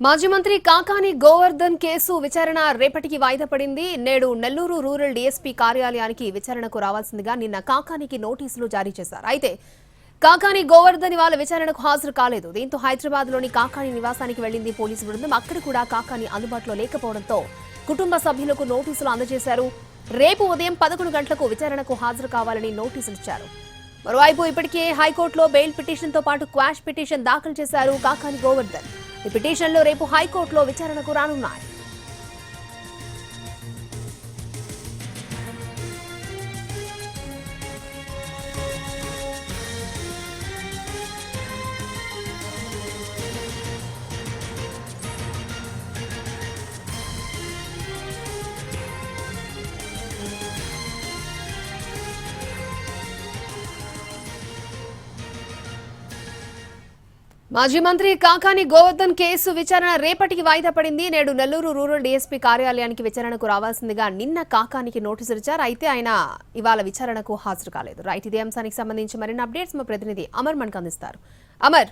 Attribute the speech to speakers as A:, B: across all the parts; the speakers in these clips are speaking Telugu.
A: మాజీ మంత్రి కాకాని గోవర్ధన్ కేసు విచారణ రేపటికి వాయిదా పడింది. నేడు నెల్లూరు రూరల్ డీఎస్పీ కార్యాలయానికి విచారణకు రావాల్సిందిగా నిన్న కాకానికి నోటీసులు జారీ చేశారు. అయితే కాకాని గోవర్ధన్ ఇవాళ విచారణకు హాజరు కాలేదు. దీంతో హైదరాబాద్లోని కాకాని నివాసానికి వెళ్లింది పోలీసు బృందం. అక్కడ కూడా కాకాని అందుబాటులో లేకపోవడంతో కుటుంబ సభ్యులకు నోటీసులు అందజేశారు. రేపు ఉదయం 11 గంటలకు విచారణకు హాజరు కావాలని నోటీసులు ఇచ్చారు. మరోవైపు ఇప్పటికే హైకోర్టులో బెయిల్ పిటిషన్తో పాటు క్వాష్ పిటిషన్ దాఖలు చేశారు కాకాని గోవర్ధన్. ఈ పిటిషన్లు రేపు హైకోర్టులో విచారణకు రానున్నాయి. మాజీ మంత్రి కాకాని గోవర్ధన్ కేసు విచారణ రేపటికి వాయిదా పడింది. నేడు నెల్లూరు రూరల్ డీఎస్పీ కార్యాలయానికి విచారణకు రావాల్సిందిగా నిన్న కాకానికి నోటీసులు ఇచ్చారు. అయితే ఆయన ఇవాళ విచారణకు హాజరు కాలేదు. రైట్, ఇదే అంశానికి సంబంధించి మరిన్ని అప్డేట్స్ మా ప్రతినిధి అమర్ మనకు అందిస్తారు. అమర్,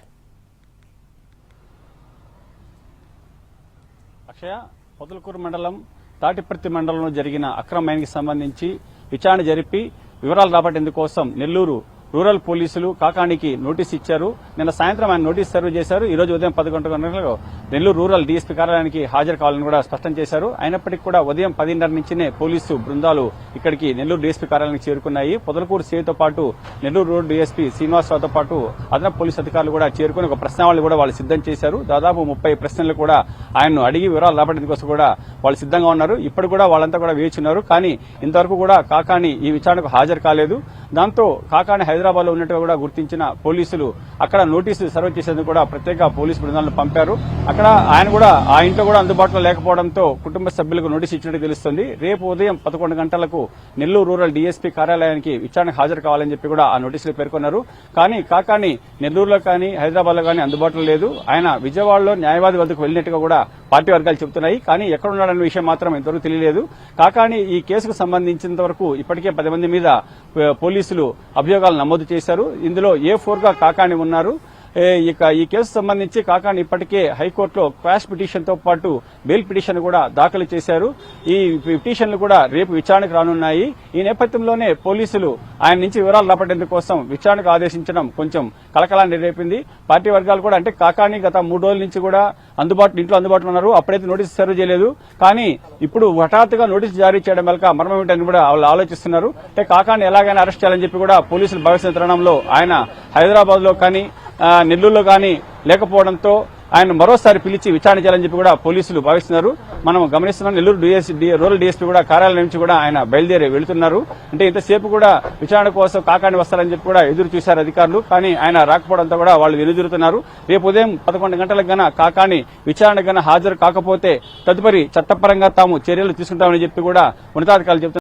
B: అక్షయ, పొదలకూరు మండలం తాటిపర్తి మండలంలో జరిగిన అక్రమ మైనింగ్కి సంబంధించి విచారణ జరిపి వివరాలు రాబట్టేందుకు కోసం నెల్లూరు రూరల్ పోలీసులు కాకానికి నోటీసు ఇచ్చారు. నిన్న సాయంత్రం ఆయన నోటీసు సర్వ్ చేశారు. ఈ రోజు ఉదయం 11 గంటలకు నెల్లూరు రూరల్ డీఎస్పీ కార్యాలయానికి హాజరు కావాలని కూడా స్పష్టం చేశారు. అయినప్పటికీ కూడా ఉదయం 10:30 నుంచినే పోలీసు బృందాలు ఇక్కడికి నెల్లూరు డీఎస్పీ కార్యాలయానికి చేరుకున్నాయి. పొదలకూరు సిఐతో పాటు నెల్లూరు రూరల్ డీఎస్పీ శ్రీనివాసరావుతో పాటు అదనపు పోలీసు అధికారులు కూడా చేరుకుని ఒక ప్రశ్నావళి కూడా వాళ్ళు సిద్దం చేశారు. దాదాపు 30 ప్రశ్నలు కూడా ఆయన్ను అడిగి వివరాలు రాబట్టేందుకు కోసం కూడా వాళ్ళు సిద్దంగా ఉన్నారు. ఇప్పుడు కూడా వాళ్ళంతా కూడా వేచున్నారు. కానీ ఇంతవరకు కూడా కాకాని ఈ విచారణకు హాజరు కాలేదు. దాంతో కాకాని హైదరాబాద్ లో ఉన్నట్టుగా కూడా గుర్తించిన పోలీసులు అక్కడ నోటీసులు సర్వ్ చేసేందుకు కూడా ప్రత్యేక పోలీసు బృందాలను పంపారు. అక్కడ ఆయన కూడా ఆ ఇంట్లో కూడా అందుబాటులో లేకపోవడంతో కుటుంబ సభ్యులకు నోటీసు ఇచ్చినట్టు తెలుస్తుంది. రేపు ఉదయం 11 గంటలకు నెల్లూరు రూరల్ డీఎస్పీ కార్యాలయానికి విచారణకు హాజరు కావాలని చెప్పి కూడా ఆ నోటీసులు పేర్కొన్నారు. కానీ కాకాని నెల్లూరులో కానీ హైదరాబాద్ లో కానీ అందుబాటులో లేదు. ఆయన విజయవాడలో న్యాయవాది వద్దకు వెళ్లినట్టుగా కూడా పార్టీ వర్గాలు చెబుతున్నాయి. కానీ ఎక్కడున్నాడన్న విషయం మాత్రం ఇంతవరకు తెలియలేదు. కాకాని ఈ కేసుకు సంబంధించినంత వరకు ఇప్పటికే 10 మంది మీద పోలీసులు అభియోగాలు నమోదు చేశారు. ఇందులో A4 గా కాకాని ఉన్నారు. ఇక ఈ కేసు సంబంధించి కాకాని ఇప్పటికే హైకోర్టులో క్వాష్ పిటిషన్ తో పాటు బెయిల్ పిటిషన్ కూడా దాఖలు చేశారు. ఈ పిటిషన్లు కూడా రేపు విచారణకు రానున్నాయి. ఈ నేపథ్యంలోనే పోలీసులు ఆయన నుంచి వివరాలు రాబట్టేందుకు కోసం విచారణకు ఆదేశించడం కొంచెం కలకలాన్ని రేపింది. పార్టీ వర్గాలు కూడా అంటే కాకాని గత 3 రోజుల నుంచి కూడా ఇంట్లో అందుబాటులో ఉన్నారు. అప్పుడైతే నోటీసు సర్వ్ చేయలేదు. కానీ ఇప్పుడు హఠాత్తుగా నోటీసు జారీ చేయడం వల్ల మర్మం ఏంటని కూడా వాళ్ళు ఆలోచిస్తున్నారు. అంటే కాకాని ఎలాగైనా అరెస్ట్ చేయాలని చెప్పి కూడా పోలీసులు భావిస్తున్న తరుణంలో ఆయన హైదరాబాద్ లో కానీ నెల్లూరులో కానీ లేకపోవడంతో ఆయన మరోసారి పిలిచి విచారణ చేయాలని చెప్పి కూడా పోలీసులు భావిస్తున్నారు. మనం గమనిస్తున్నాం నెల్లూరు రూరల్ డీఎస్పీ కూడా కార్యాలయం నుంచి కూడా ఆయన బయలుదేరి వెళుతున్నారు. అంటే ఇంతసేపు కూడా విచారణ కోసం కాకాని వస్తారని చెప్పి కూడా ఎదురు చూశారు అధికారులు. కానీ ఆయన రాకపోవడంతో కూడా వాళ్ళు వెనుదిరుతున్నారు. రేపు ఉదయం 11 గంటలకు గన కాకాని విచారణ గన హాజరు కాకపోతే తదుపరి చట్టపరంగా తాము చర్యలు తీసుకుంటామని చెప్పి కూడా ఉన్నతాధికారులు చెబుతున్నారు.